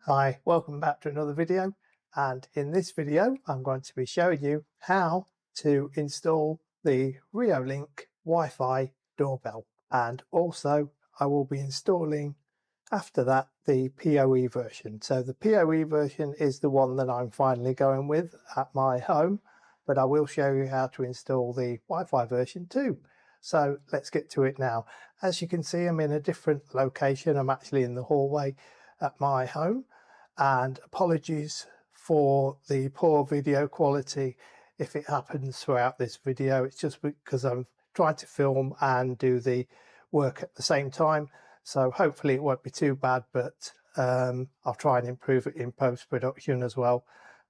Hi, welcome back to another video, and in this video I'm going to be showing you how to install the Reolink Wi-Fi doorbell, and also I will be installing after that the PoE version. So the PoE version is the one that I'm finally going with at my home, but I will show you how to install the Wi-Fi version too. So let's get to it now. As you can see, I'm in a different location. I'm actually in the hallway at my home, and apologies for the poor video quality if it happens throughout this video. It's just because I'm trying to film and do the work at the same time, so hopefully it won't be too bad, but I'll try and improve it in post-production as well.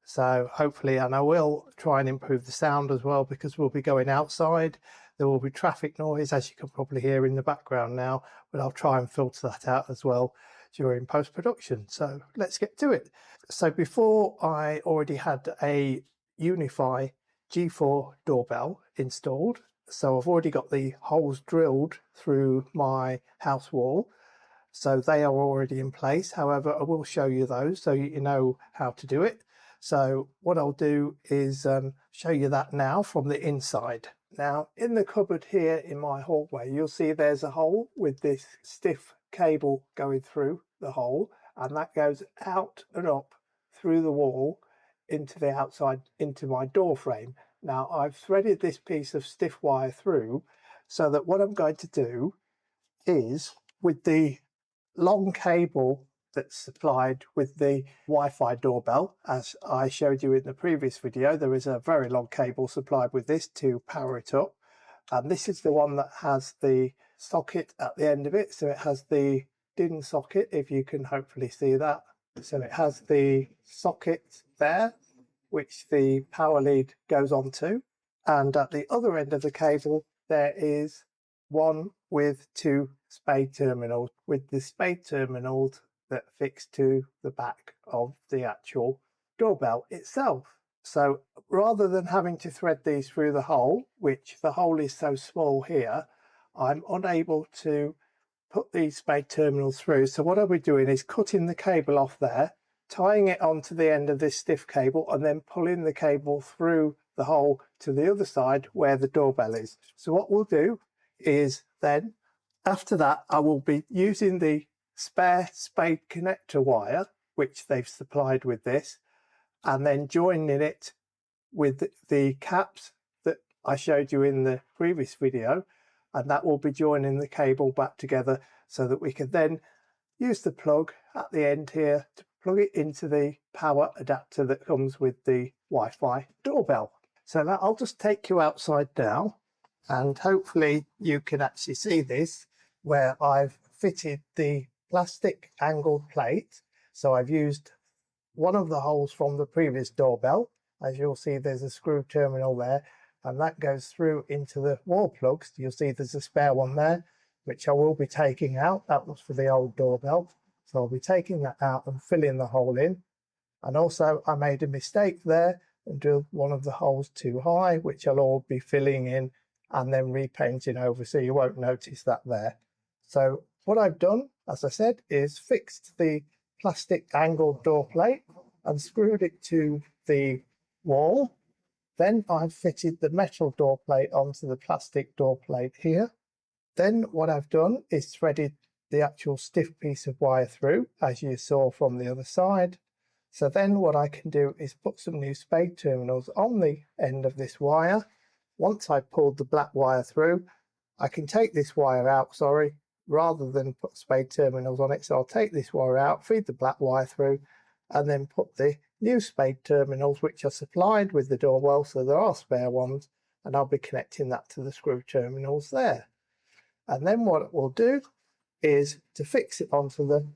So hopefully, and I will try and improve the sound as well, because we'll be going outside. There will be traffic noise, as you can probably hear in the background now, but I'll try and filter that out as well during post-production. So let's get to it. So before, I already had a Wifi G4 doorbell installed. So I've already got the holes drilled through my house wall. So they are already in place. However, I will show you those so you know how to do it. So what I'll do is show you that now from the inside. Now in the cupboard here in my hallway, you'll see there's a hole with this stiff cable going through the hole, and that goes out and up through the wall into the outside, into my door frame. Now I've threaded this piece of stiff wire through, so that what I'm going to do is, with the long cable that's supplied with the Wi-Fi doorbell, as I showed you in the previous video, there is a very long cable supplied with this to power it up, and this is the one that has the socket at the end of it. So it has the DIN socket, if you can hopefully see that. So it has the socket there, which the power lead goes on to, and at the other end of the cable there is one with two spade terminals, with the spade terminals that fix to the back of the actual doorbell itself. So rather than having to thread these through the hole, which the hole is so small here, I'm unable to put these spade terminals through. So what I'll be doing is cutting the cable off there, tying it onto the end of this stiff cable, and then pulling the cable through the hole to the other side where the doorbell is. So what we'll do is then, after that, I will be using the spare spade connector wire, which they've supplied with this, and then joining it with the caps that I showed you in the previous video, and that will be joining the cable back together, so that we can then use the plug at the end here to plug it into the power adapter that comes with the Wi-Fi doorbell. So now I'll just take you outside now, and hopefully you can actually see this, where I've fitted the plastic angled plate. So I've used one of the holes from the previous doorbell. As you'll see, there's a screw terminal there, and that goes through into the wall plugs. You'll see there's a spare one there, which I will be taking out. That was for the old doorbell, so I'll be taking that out and filling the hole in. And also I made a mistake there and drilled one of the holes too high, which I'll all be filling in and then repainting over, so you won't notice that there. So what I've done, as I said, is fixed the plastic angled door plate and screwed it to the wall. Then I've fitted the metal door plate onto the plastic door plate here. Then what I've done is threaded the actual stiff piece of wire through, as you saw from the other side. So then what I can do is put some new spade terminals on the end of this wire. Once I've pulled the black wire through, I can take this wire out, rather than put spade terminals on it. So I'll take this wire out, feed the black wire through, and then put the new spade terminals, which are supplied with the doorbell, so there are spare ones, and I'll be connecting that to the screw terminals there. And then what we'll do is to fix it onto the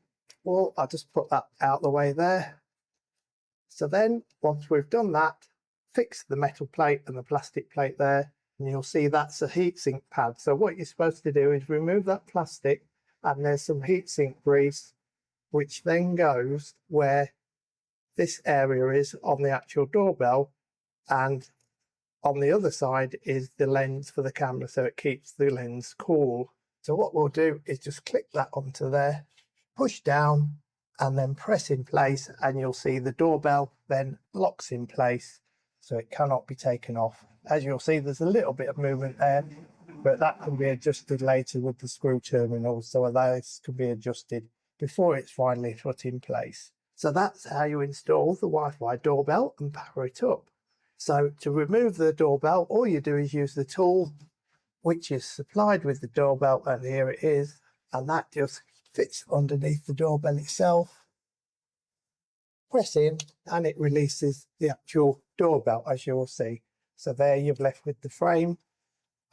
wall. I'll just put that out the way there. So then once we've done that, fix the metal plate and the plastic plate there, and you'll see that's a heatsink pad. So what you're supposed to do is remove that plastic, and there's some heatsink grease, which then goes where this area is on the actual doorbell, and on the other side is the lens for the camera, so it keeps the lens cool. So what we'll do is just click that onto there, push down, and then press in place, and you'll see the doorbell then locks in place so it cannot be taken off. As you'll see, there's a little bit of movement there, but that can be adjusted later with the screw terminals, so those can be adjusted before it's finally put in place. So that's how you install the Wi-Fi doorbell and power it up. So to remove the doorbell, all you do is use the tool which is supplied with the doorbell, and here it is, and that just fits underneath the doorbell itself. Press in and it releases the actual doorbell, as you'll see. So there you're left with the frame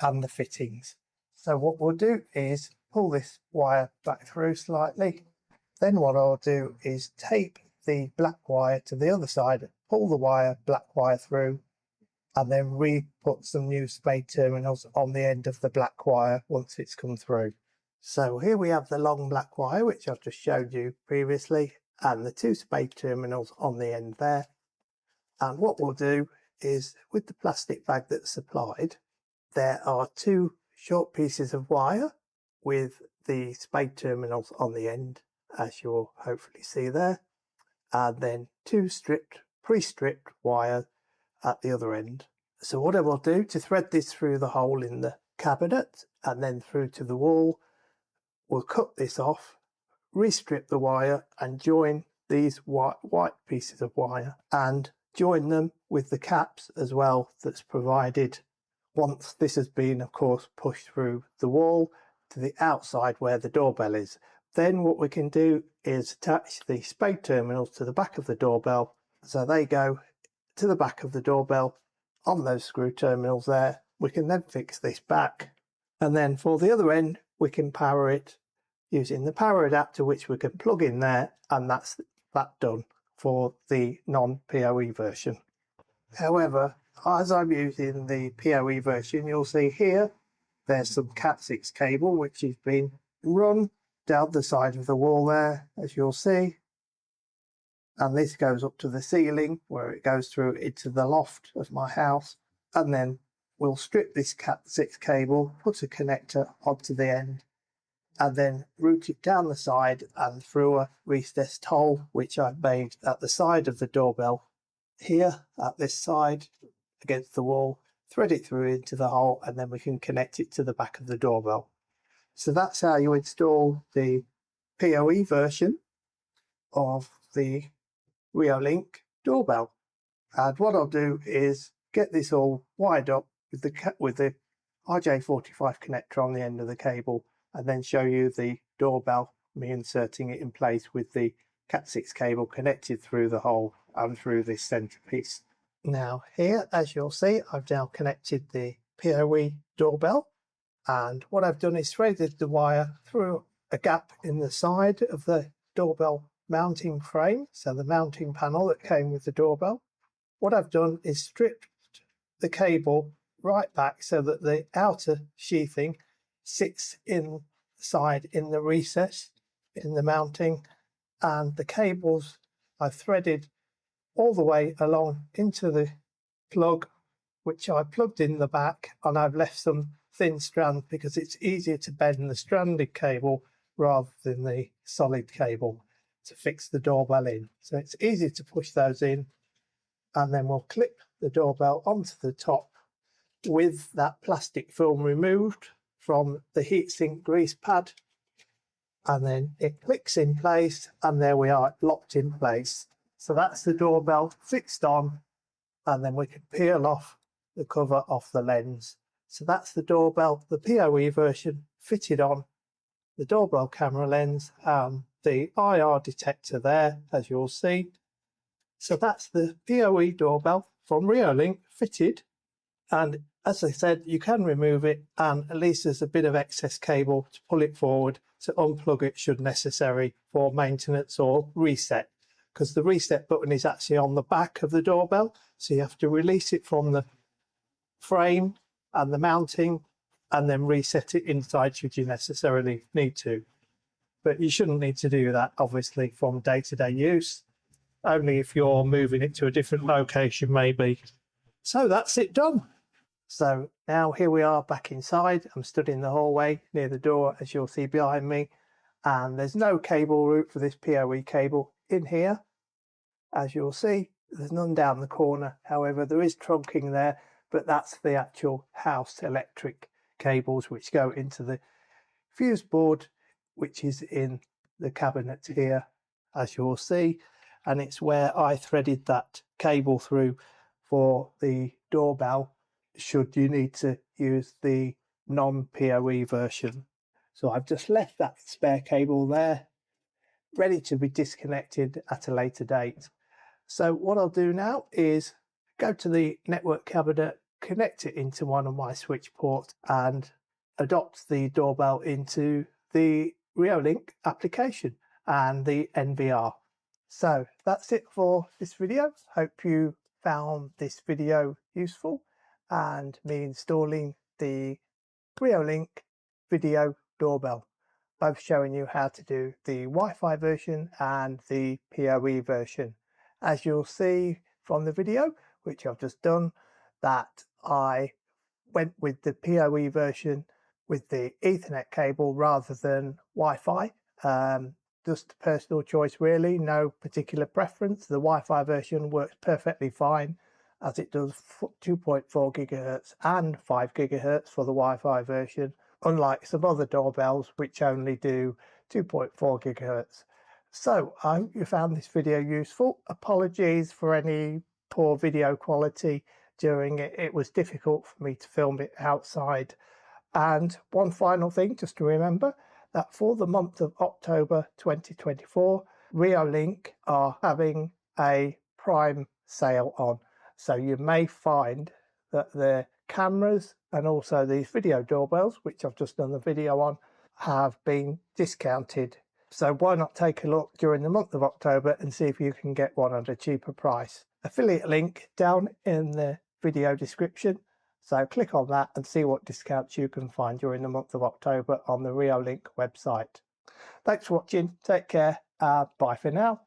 and the fittings. So what we'll do is pull this wire back through slightly. Then what I'll do is tape the black wire to the other side, pull the black wire through, and then re-put some new spade terminals on the end of the black wire once it's come through. So here we have the long black wire, which I've just showed you previously, and the two spade terminals on the end there. And what we'll do is, with the plastic bag that's supplied, there are two short pieces of wire with the spade terminals on the end, as you'll hopefully see there, and then two pre-stripped wire at the other end. So what I will do to thread this through the hole in the cabinet and then through to the wall, we'll cut this off, restrip the wire and join these white pieces of wire and join them with the caps as well that's provided once this has been, of course, pushed through the wall to the outside where the doorbell is. Then what we can do is attach the spade terminals to the back of the doorbell, so they go to the back of the doorbell on those screw terminals there. We can then fix this back, and then for the other end we can power it using the power adapter, which we can plug in there, and that's that done for the non-PoE version. However, as I'm using the PoE version, you'll see here there's some Cat6 cable which has been run down the side of the wall there, as you'll see, and this goes up to the ceiling where it goes through into the loft of my house. And then we'll strip this Cat6 cable, put a connector onto the end, and then route it down the side and through a recessed hole which I've made at the side of the doorbell here at this side against the wall, thread it through into the hole, and then we can connect it to the back of the doorbell. So that's how you install the PoE version of the Reolink doorbell. And what I'll do is get this all wired up with the RJ45 connector on the end of the cable, and then show you the doorbell, me inserting it in place with the Cat6 cable connected through the hole and through this centerpiece. Now here, as you'll see, I've now connected the PoE doorbell, and what I've done is threaded the wire through a gap in the side of the doorbell mounting frame, so the mounting panel that came with the doorbell. What I've done is stripped the cable right back so that the outer sheathing sits inside in the recess in the mounting, and the cables I've threaded all the way along into the plug, which I plugged in the back, and I've left some thin strands because it's easier to bend the stranded cable rather than the solid cable to fix the doorbell in. So it's easy to push those in, and then we'll clip the doorbell onto the top with that plastic film removed from the heatsink grease pad, and then it clicks in place, and there we are, locked in place. So that's the doorbell fixed on, and then we can peel off the cover off the lens. So that's the doorbell, the PoE version, fitted on the doorbell camera lens and the IR detector there, as you'll see. So that's the PoE doorbell from Reolink fitted, and as I said, you can remove it, and at least there's a bit of excess cable to pull it forward to unplug it should necessary for maintenance or reset, because the reset button is actually on the back of the doorbell, so you have to release it from the frame and the mounting and then reset it inside should you necessarily need to. But you shouldn't need to do that, obviously, from day-to-day use, only if you're moving it to a different location maybe. So that's it done. So now here we are back inside. I'm stood in the hallway near the door, as you'll see behind me, and there's no cable route for this PoE cable in here. As you'll see, there's none down the corner. However, there is trunking there, but that's the actual house electric cables which go into the fuse board, which is in the cabinet here, as you'll see, and it's where I threaded that cable through for the doorbell should you need to use the non-PoE version. So I've just left that spare cable there, ready to be disconnected at a later date. So what I'll do now is go to the network cabinet, connect it into one of my switch ports, and adopt the doorbell into the Reolink application and the NVR. So that's it for this video. Hope you found this video useful and me installing the Reolink Video Doorbell, both showing you how to do the Wi-Fi version and the PoE version. As you'll see from the video, which I've just done, that I went with the PoE version with the Ethernet cable rather than Wi-Fi. Just a personal choice really, no particular preference. The Wi-Fi version works perfectly fine as it does 2.4 gigahertz and 5 gigahertz for the Wi-Fi version, unlike some other doorbells which only do 2.4 gigahertz. So I hope you found this video useful. Apologies for any poor video quality during it. It was difficult for me to film it outside. And one final thing just to remember, that for the month of October 2024, Reolink are having a Prime sale on. So you may find that the cameras and also these video doorbells, which I've just done the video on, have been discounted. So why not take a look during the month of October and see if you can get one at a cheaper price. Affiliate link down in the video description. So click on that and see what discounts you can find during the month of October on the Reolink website. Thanks for watching. Take care. Bye for now.